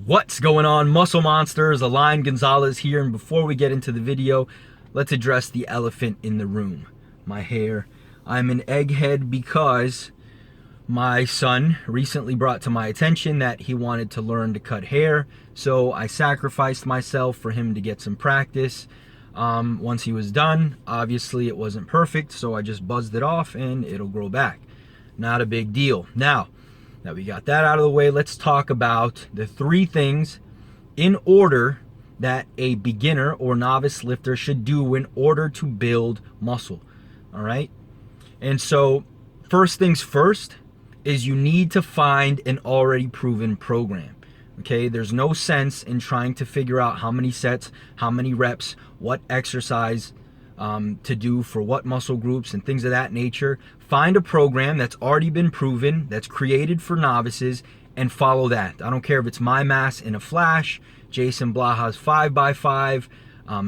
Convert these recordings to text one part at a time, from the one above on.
What's going on, muscle monsters? Alain Gonzalez here, and before we get into the video, let's address the elephant in the room, my hair. I'm an egghead because my son recently brought to my attention that he wanted to learn to cut hair, so I sacrificed myself for him to get some practice. Once he was done, obviously it wasn't perfect, so I just buzzed it off and it'll grow back. Not a big deal. Now that we got that out of the way, let's talk about the 3 things in order that a beginner or novice lifter should do in order to build muscle. All right? And so, first things first is you need to find an already proven program. Okay? There's no sense in trying to figure out how many sets, how many reps, what exercise to do for what muscle groups and things of that nature. Find a program that's already been proven, that's created for novices, and follow that. I don't care if it's My Mass in a Flash, Jason Blaha's 5x5,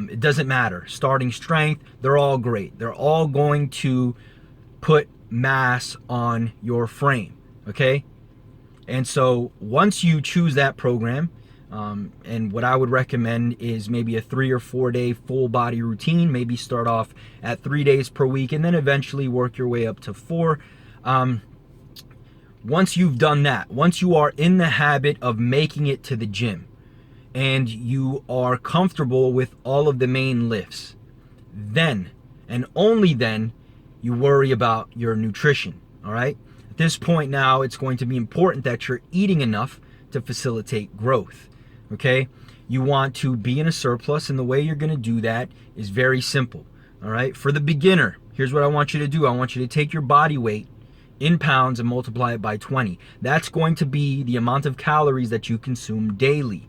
it doesn't matter. Starting strength, they're all great. They're all going to put mass on your frame, okay? And so once you choose that program, and what I would recommend is maybe a 3 or 4 day full body routine. Maybe start off at 3 days per week and then eventually work your way up to 4. Once you've done that, once you are in the habit of making it to the gym and you are comfortable with all of the main lifts, then and only then you worry about your nutrition. All right? At this point now, it's going to be important that you're eating enough to facilitate growth. Okay, you want to be in a surplus, and the way you're going to do that is very simple. All right, for the beginner, here's what I want you to do. I want you to take your body weight in pounds and multiply it by 20. That's going to be the amount of calories that you consume daily.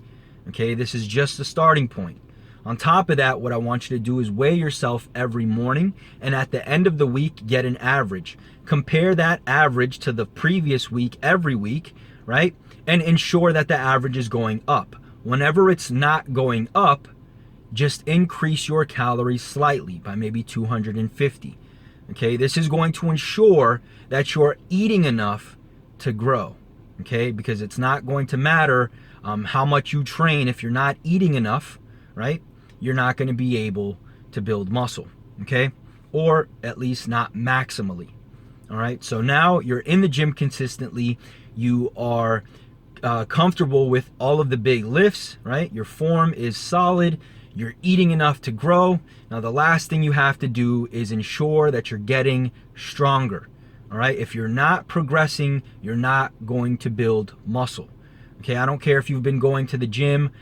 Okay, this is just a starting point. On top of that, what I want you to do is weigh yourself every morning, and at the end of the week, get an average. Compare that average to the previous week every week, right? And ensure that the average is going up. Whenever it's not going up, just increase your calories slightly by maybe 250. Okay, this is going to ensure that you're eating enough to grow. Okay, because it's not going to matter how much you train. If you're not eating enough, right, you're not going to be able to build muscle. Okay, or at least not maximally. All right, so now you're in the gym consistently. You are comfortable with all of the big lifts, right? Your form is solid. You're eating enough to grow. Now, the last thing you have to do is ensure that you're getting stronger. All right? If you're not progressing, you're not going to build muscle. Okay? I don't care if you've been going to the gym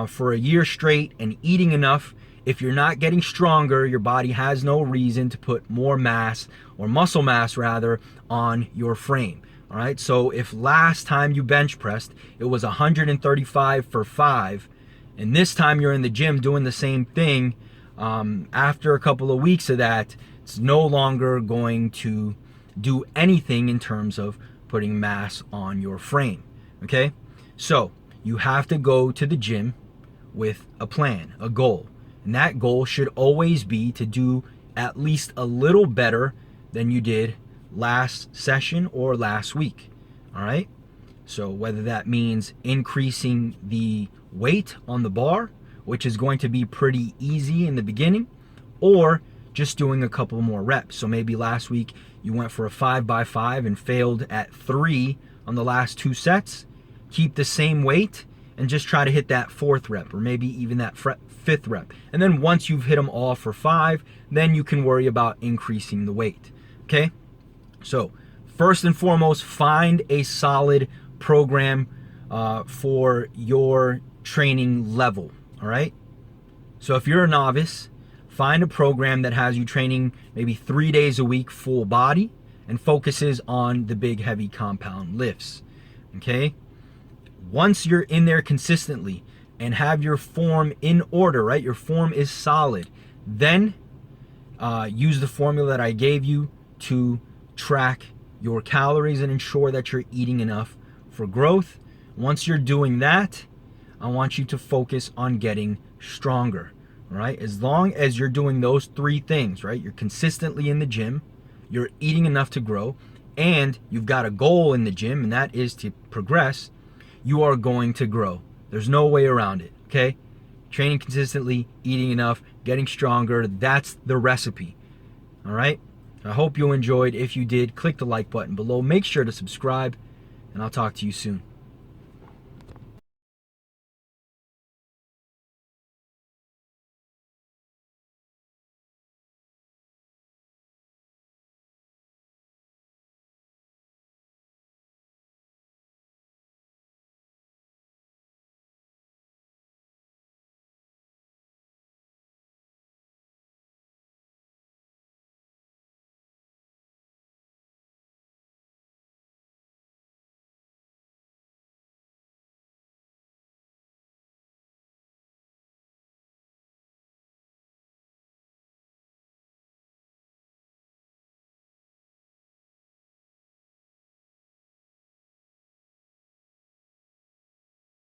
for a year straight and eating enough. If you're not getting stronger, your body has no reason to put more mass, or muscle mass rather, on your frame. All right, so if last time you bench pressed, it was 135 for 5, and this time you're in the gym doing the same thing, after a couple of weeks of that, it's no longer going to do anything in terms of putting mass on your frame, okay? So you have to go to the gym with a plan, a goal, and that goal should always be to do at least a little better than you did last session or last week. All right, so whether that means increasing the weight on the bar, which is going to be pretty easy in the beginning, or just doing a couple more reps. So maybe last week you went for a 5x5 and failed at 3 on the last 2 sets. Keep the same weight and just try to hit that 4th rep, or maybe even that 5th rep. And then once you've hit them all for 5, then you can worry about increasing the weight. Okay, so first and foremost, find a solid program for your training level. All right, so if you're a novice, find a program that has you training maybe 3 days a week full body and focuses on the big heavy compound lifts. Okay, once you're in there consistently and have your form in order, right, your form is solid, then use the formula that I gave you to track your calories and ensure that you're eating enough for growth. Once you're doing that, I want you to focus on getting stronger. All right, as long as you're doing those 3 things, right, you're consistently in the gym, you're eating enough to grow, and you've got a goal in the gym, and that is to progress, you are going to grow. There's no way around it, okay? Training consistently, eating enough, getting stronger, that's the recipe, all right? I hope you enjoyed. If you did, click the like button below. Make sure to subscribe, and I'll talk to you soon.